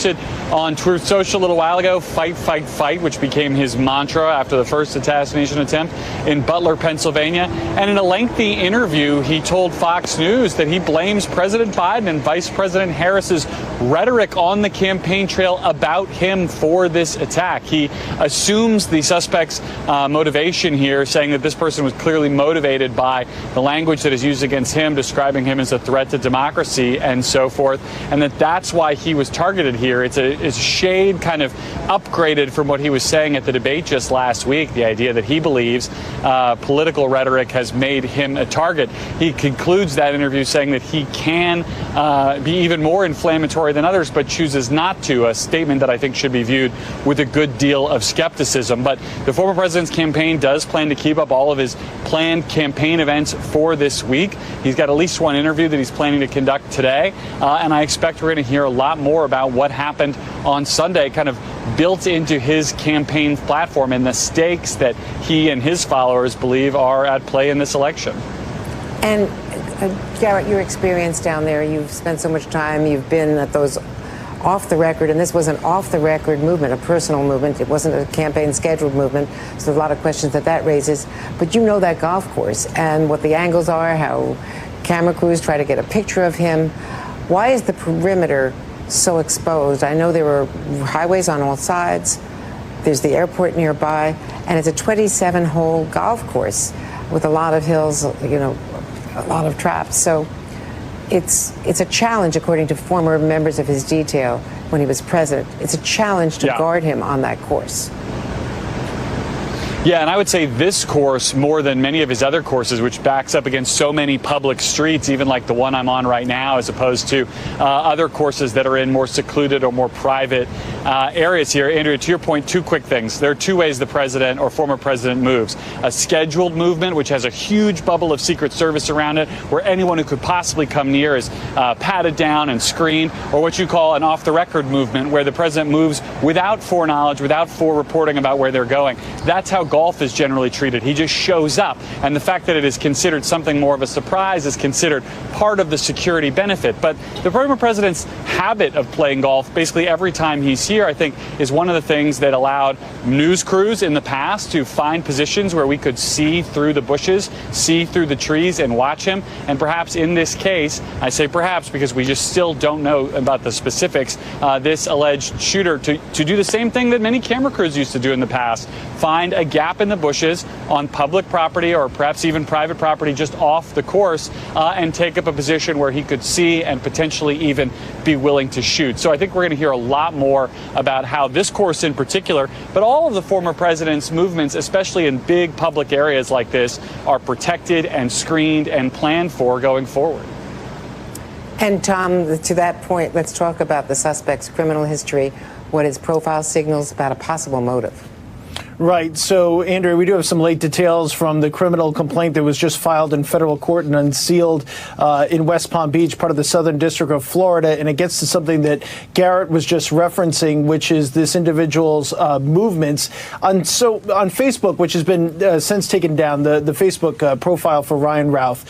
On Truth Social a little while ago, fight, fight, fight, which became his mantra after the first assassination attempt in Butler, Pennsylvania. And in a lengthy interview, he told Fox News that he blames President Biden and Vice President Harris's rhetoric on the campaign trail about him for this attack. He assumes the suspect's motivation here, saying that this person was clearly motivated by the language that is used against him, describing him as a threat to democracy and so forth, and that's why he was targeted here. It's a shade kind of upgraded from what he was saying at the debate just last week, the idea that he believes political rhetoric has made him a target. He concludes that interview saying that he can be even more inflammatory than others, but chooses not to, a statement that I think should be viewed with a good deal of skepticism. But the former president's campaign does plan to keep up all of his planned campaign events for this week. He's got at least one interview that he's planning to conduct today, and I expect we're going to hear a lot more about what happened on Sunday, kind of built into his campaign platform and the stakes that he and his followers believe are at play in this election. And Garrett, your experience down there, you've spent so much time, you've been at those off the record, and this was an off the record movement, a personal movement. It wasn't a campaign scheduled movement, so there's a lot of questions that raises. But you know that golf course and what the angles are, how camera crews try to get a picture of him. Why is the perimeter so exposed? I know there were highways on all sides. There's the airport nearby, and it's a 27-hole golf course with a lot of hills, you know, a lot of traps. So it's a challenge, according to former members of his detail when he was president. It's a challenge to guard him on that course. Yeah, and I would say this course, more than many of his other courses, which backs up against so many public streets, even like the one I'm on right now, as opposed to other courses that are in more secluded or more private areas here. Andrea, to your point, two quick things. There are two ways the president or former president moves. A scheduled movement, which has a huge bubble of Secret Service around it, where anyone who could possibly come near is patted down and screened, or what you call an off-the-record movement, where the president moves without foreknowledge, without forereporting about where they're going. That's how golf is generally treated. He just shows up, and the fact that it is considered something more of a surprise is considered part of the security benefit. But the former president's habit of playing golf basically every time he's here, I think, is one of the things that allowed news crews in the past to find positions where we could see through the bushes, see through the trees, and watch him. And perhaps in this case, I say perhaps because we just still don't know about the specifics, this alleged shooter to do the same thing that many camera crews used to do in the past, find a gap in the bushes on public property or perhaps even private property just off the course and take up a position where he could see and potentially even be willing to shoot. So I think we're going to hear a lot more about how this course in particular, but all of the former president's movements, especially in big public areas like this, are protected and screened and planned for going forward. And Tom, to that point, let's talk about the suspect's criminal history, what his profile signals about a possible motive. Right. So, Andrea, we do have some late details from the criminal complaint that was just filed in federal court and unsealed in West Palm Beach, part of the Southern District of Florida. And it gets to something that Garrett was just referencing, which is this individual's movements. On Facebook, which has been since taken down, the Facebook profile for Ryan Routh,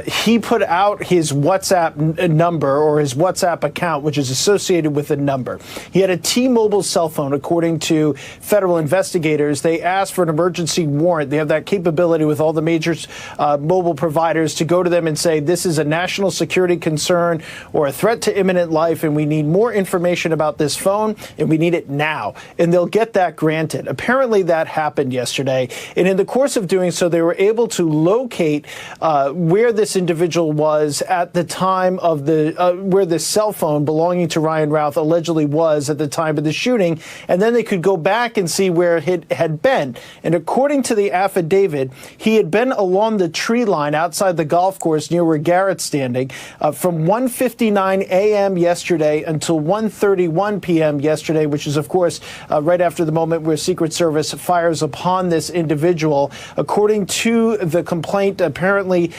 he put out his WhatsApp number or his WhatsApp account, which is associated with a number. He had a T-Mobile cell phone, according to federal investigators. They asked for an emergency warrant. They have that capability with all the major mobile providers to go to them and say, this is a national security concern or a threat to imminent life, and we need more information about this phone, and we need it now. And they'll get that granted. Apparently that happened yesterday. And in the course of doing so, they were able to locate where this individual was at the time of where the cell phone belonging to Ryan Routh allegedly was at the time of the shooting. And then they could go back and see where it had been. And according to the affidavit, he had been along the tree line outside the golf course near where Garrett's standing from 1:59 a.m. yesterday until 1:31 p.m. yesterday, which is, of course, right after the moment where Secret Service fires upon this individual. According to the complaint, apparently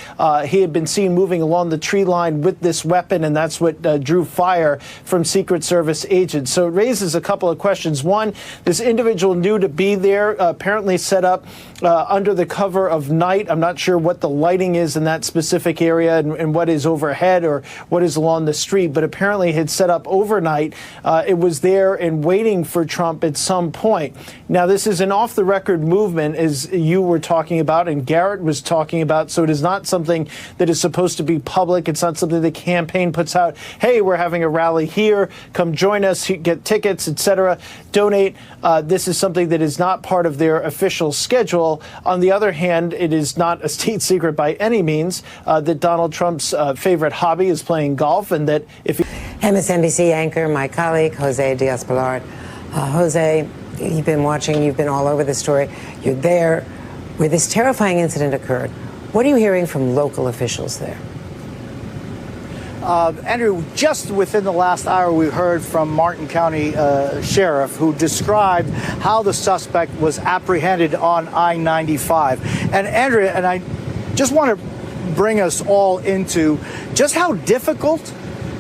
he had been seen moving along the tree line with this weapon, and that's what drew fire from Secret Service agents. So it raises a couple of questions. One, this individual knew to be there. there, apparently set up under the cover of night. I'm not sure what the lighting is in that specific area and what is overhead or what is along the street, but apparently had set up overnight. It was there and waiting for Trump at some point. Now, this is an off-the-record movement, as you were talking about and Garrett was talking about, so it is not something that is supposed to be public. It's not something the campaign puts out. Hey, we're having a rally here. Come join us, get tickets, etc. Donate. This is something that is not part of their official schedule. On the other hand, it is not a state secret by any means that Donald Trump's favorite hobby is playing golf, and that if MSNBC anchor, my colleague, Jose Diaz-Balart. Jose, you've been watching, you've been all over the story. You're there where this terrifying incident occurred. What are you hearing from local officials there? Andrew, just within the last hour, we heard from Martin County Sheriff, who described how the suspect was apprehended on I-95. And Andrea, and I just want to bring us all into just how difficult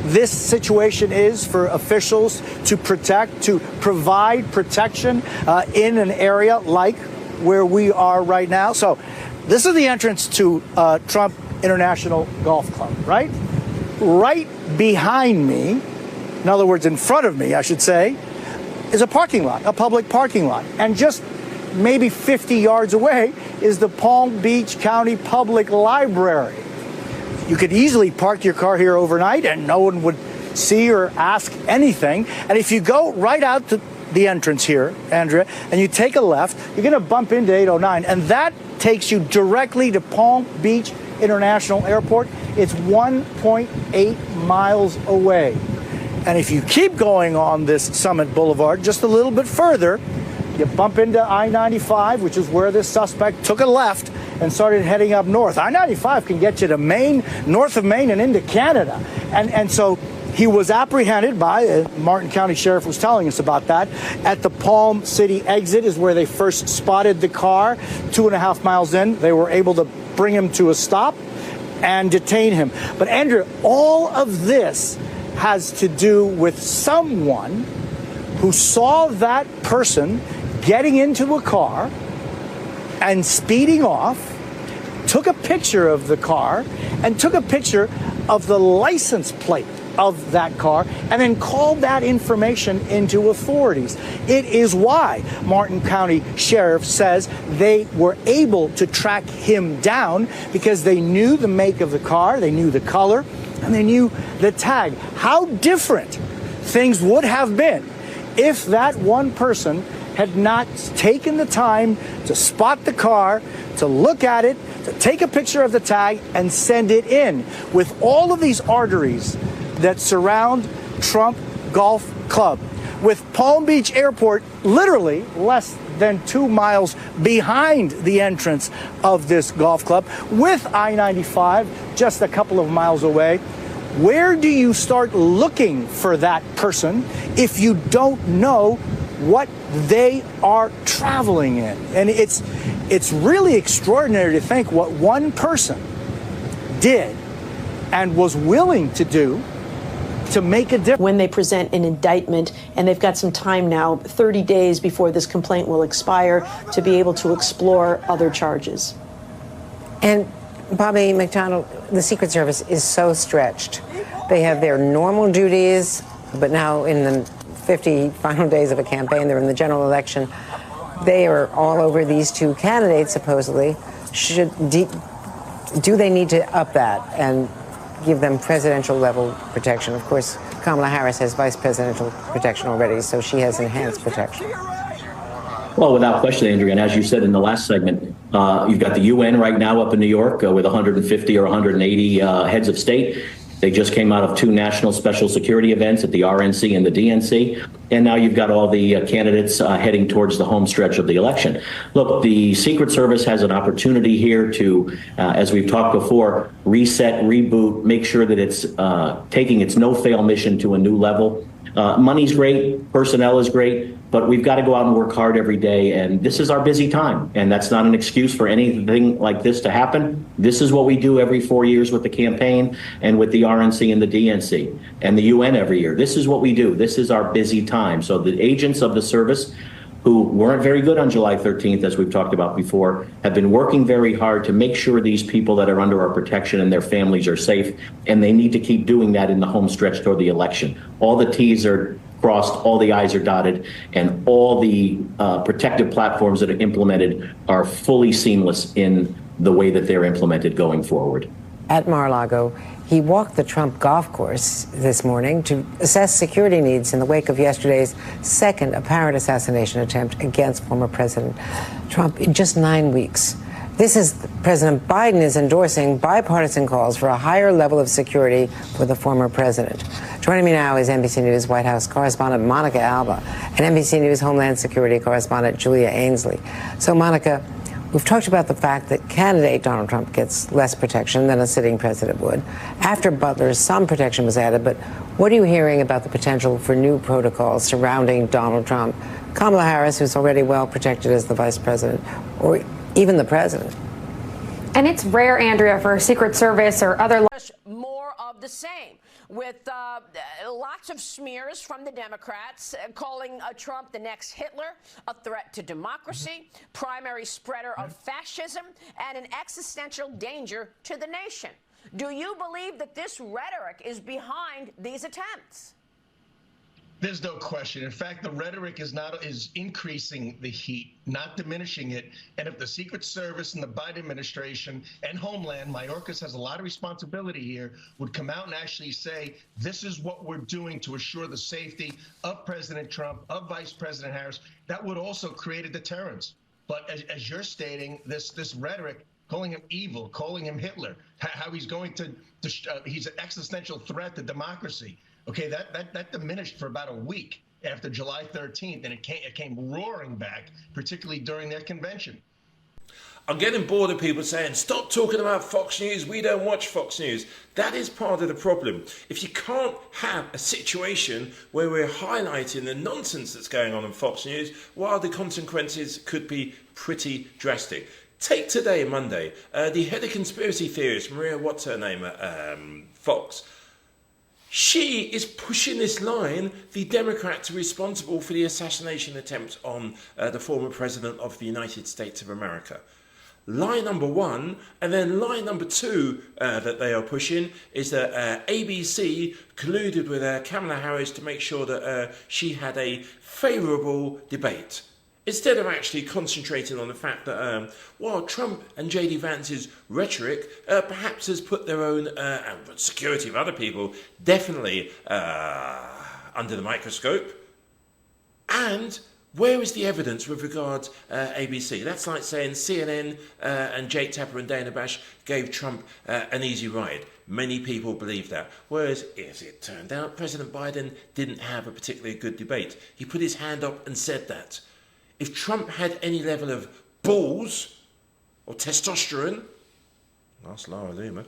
this situation is for officials to provide protection in an area like where we are right now. So this is the entrance to Trump International Golf Club, right? Right behind me, in other words, in front of me, I should say, is a parking lot, a public parking lot. And just maybe 50 yards away is the Palm Beach County Public Library. You could easily park your car here overnight and no one would see or ask anything. And if you go right out to the entrance here, Andrea, and you take a left, you're going to bump into 809, and that takes you directly to Palm Beach International Airport. It's 1.8 miles away. And if you keep going on this Summit Boulevard just a little bit further, you bump into I-95, which is where this suspect took a left and started heading up north. I-95 can get you to Maine, north of Maine, and into Canada. And so he was apprehended by, Martin County Sheriff was telling us about that, at the Palm City exit is where they first spotted the car. 2.5 miles in, they were able to bring him to a stop and detain him. But Andrew, all of this has to do with someone who saw that person getting into a car and speeding off, took a picture of the car and took a picture of the license plate of that car and then called that information into authorities. It is why Martin County Sheriff says they were able to track him down, because they knew the make of the car, they knew the color, and they knew the tag. How different things would have been if that one person had not taken the time to spot the car, to look at it, to take a picture of the tag and send it in. With all of these arteries that surround Trump Golf Club, with Palm Beach Airport literally less than 2 miles behind the entrance of this golf club, with I-95 just a couple of miles away, where do you start looking for that person if you don't know what they are traveling in? And it's really extraordinary to think what one person did and was willing to do to make a difference. When they present an indictment, and they've got some time now, 30 days before this complaint will expire, to be able to explore other charges. And Bobby McDonald, the Secret Service is so stretched. They have their normal duties, but now in the 50 final days of a campaign, they're in the general election. They are all over these two candidates, supposedly. Do they need to up that and give them presidential level protection? Of course, Kamala Harris has vice presidential protection already, so she has enhanced protection. Well, without question, Andrea, and as you said in the last segment, you've got the UN right now up in New York with 150 or 180 heads of state. They just came out of 2 national special security events at the RNC and the DNC. And now you've got all the candidates heading towards the home stretch of the election. Look, the Secret Service has an opportunity here to, as we've talked before, reset, reboot, make sure that it's taking its no-fail mission to a new level. Money's great, personnel is great, but we've got to go out and work hard every day. And this is our busy time. And that's not an excuse for anything like this to happen. This is what we do every 4 years with the campaign and with the RNC and the DNC and the UN every year. This is what we do. This is our busy time. So the agents of the service who weren't very good on July 13th, as we've talked about before, have been working very hard to make sure these people that are under our protection and their families are safe, and they need to keep doing that in the home stretch toward the election. All the T's are crossed, all the I's are dotted, and all the protective platforms that are implemented are fully seamless in the way that they're implemented going forward. At Mar-a-Lago, he walked the Trump golf course this morning to assess security needs in the wake of yesterday's second apparent assassination attempt against former President Trump in just 9 weeks. This is President Biden is endorsing bipartisan calls for a higher level of security for the former president. Joining me now is NBC News White House correspondent Monica Alba and NBC News Homeland Security correspondent Julia Ainsley. So, Monica, we've talked about the fact that candidate Donald Trump gets less protection than a sitting president would. After Butler, some protection was added, but what are you hearing about the potential for new protocols surrounding Donald Trump, Kamala Harris, who's already well protected as the vice president, or even the president? And it's rare, Andrea, for Secret Service or other more of the same, with lots of smears from the Democrats calling Trump the next Hitler, a threat to democracy, primary spreader of fascism, and an existential danger to the nation. Do you believe that this rhetoric is behind these attempts? There's no question. In fact, the rhetoric is increasing the heat, not diminishing it. And if the Secret Service and the Biden administration and Homeland, Mayorkas has a lot of responsibility here, would come out and actually say, this is what we're doing to assure the safety of President Trump, of Vice President Harris, that would also create a deterrence. But as you're stating, this rhetoric, calling him evil, calling him Hitler, how he's going to, he's an existential threat to democracy. Okay, that diminished for about a week after July 13th, and it came roaring back, particularly during their convention. I'm getting bored of people saying, stop talking about Fox News, we don't watch Fox News. That is part of the problem. If you can't have a situation where we're highlighting the nonsense that's going on Fox News, well, the consequences could be pretty drastic. Take today, Monday, the head of conspiracy theorist, Maria, what's her name at Fox, she is pushing this line, the Democrats are responsible for the assassination attempt on the former president of the United States of America. Line number one, and then line number two that they are pushing is that ABC colluded with Kamala Harris to make sure that she had a favourable debate. Instead of actually concentrating on the fact that, while Trump and J.D. Vance's rhetoric perhaps has put their own security of other people definitely under the microscope. And where is the evidence with regards ABC? That's like saying CNN and Jake Tapper and Dana Bash gave Trump an easy ride. Many people believe that. Whereas, as it turned out, President Biden didn't have a particularly good debate. He put his hand up and said that. If Trump had any level of balls or testosterone, ask Lara Loomer,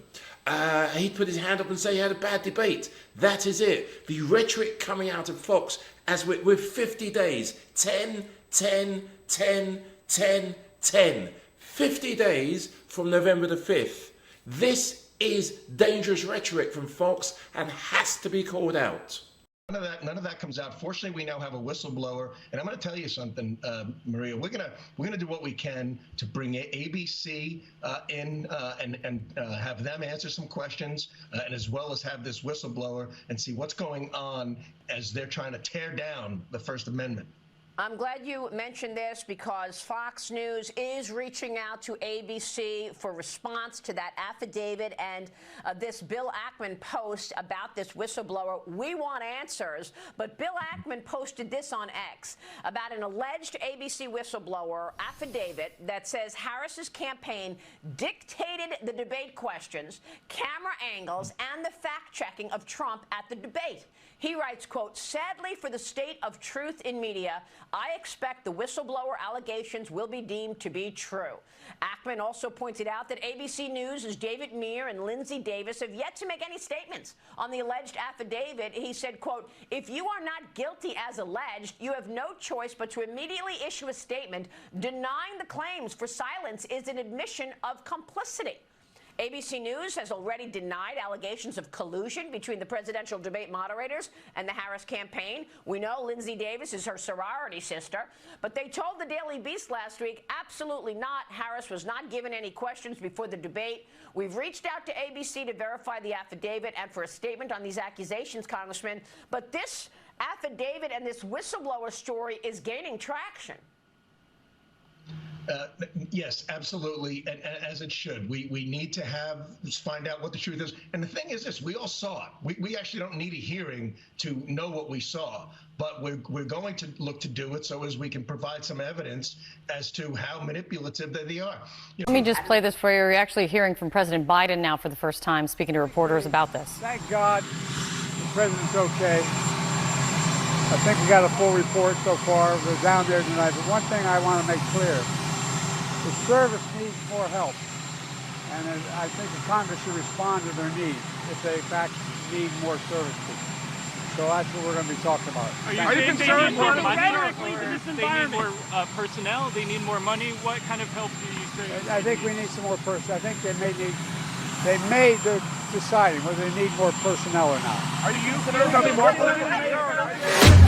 he'd put his hand up and say he had a bad debate. That is it. The rhetoric coming out of Fox as with 50 days, 10, 10, 10, 10, 10. 50 days from November the 5th. This is dangerous rhetoric from Fox and has to be called out. None of that comes out. Fortunately, we now have a whistleblower, and I'm going to tell you something, Maria. We're gonna do what we can to bring ABC in and have them answer some questions, and as well as have this whistleblower and see what's going on as they're trying to tear down the First Amendment. I'm glad you mentioned this because Fox News is reaching out to ABC for response to that affidavit and this Bill Ackman post about this whistleblower. We want answers, but Bill Ackman posted this on X about an alleged ABC whistleblower affidavit that says Harris's campaign dictated the debate questions, camera angles, and the fact-checking of Trump at the debate. He writes, quote, sadly for the state of truth in media, I expect the whistleblower allegations will be deemed to be true. Ackman also pointed out that ABC News' David Meir and Lindsay Davis have yet to make any statements on the alleged affidavit. He said, quote, if you are not guilty as alleged, you have no choice but to immediately issue a statement denying the claims, for silence is an admission of complicity. ABC News has already denied allegations of collusion between the presidential debate moderators and the Harris campaign. We know Lindsay Davis is her sorority sister, but they told the Daily Beast last week, absolutely not. Harris was not given any questions before the debate. We've reached out to ABC to verify the affidavit and for a statement on these accusations, Congressman, but this affidavit and this whistleblower story is gaining traction. Yes, absolutely, and as it should. We need to find out what the truth is. And the thing is this, we all saw it. We actually don't need a hearing to know what we saw, but we're going to look to do it so as we can provide some evidence as to how manipulative they are. Let me just play this for you. You're actually hearing from President Biden now for the first time, speaking to reporters about this. Thank God the president's okay. I think we got a full report so far. We're down there tonight. But one thing I want to make clear, the service needs more help. And I think the Congress should respond to their needs if they, in fact, need more services. So that's what we're going to be talking about. Are you concerned more rhetorically to this environment? They need more personnel. They need more money. What kind of help do you say? I think we need some more personnel. I think they're deciding whether they need more personnel or not. Are you concerned more?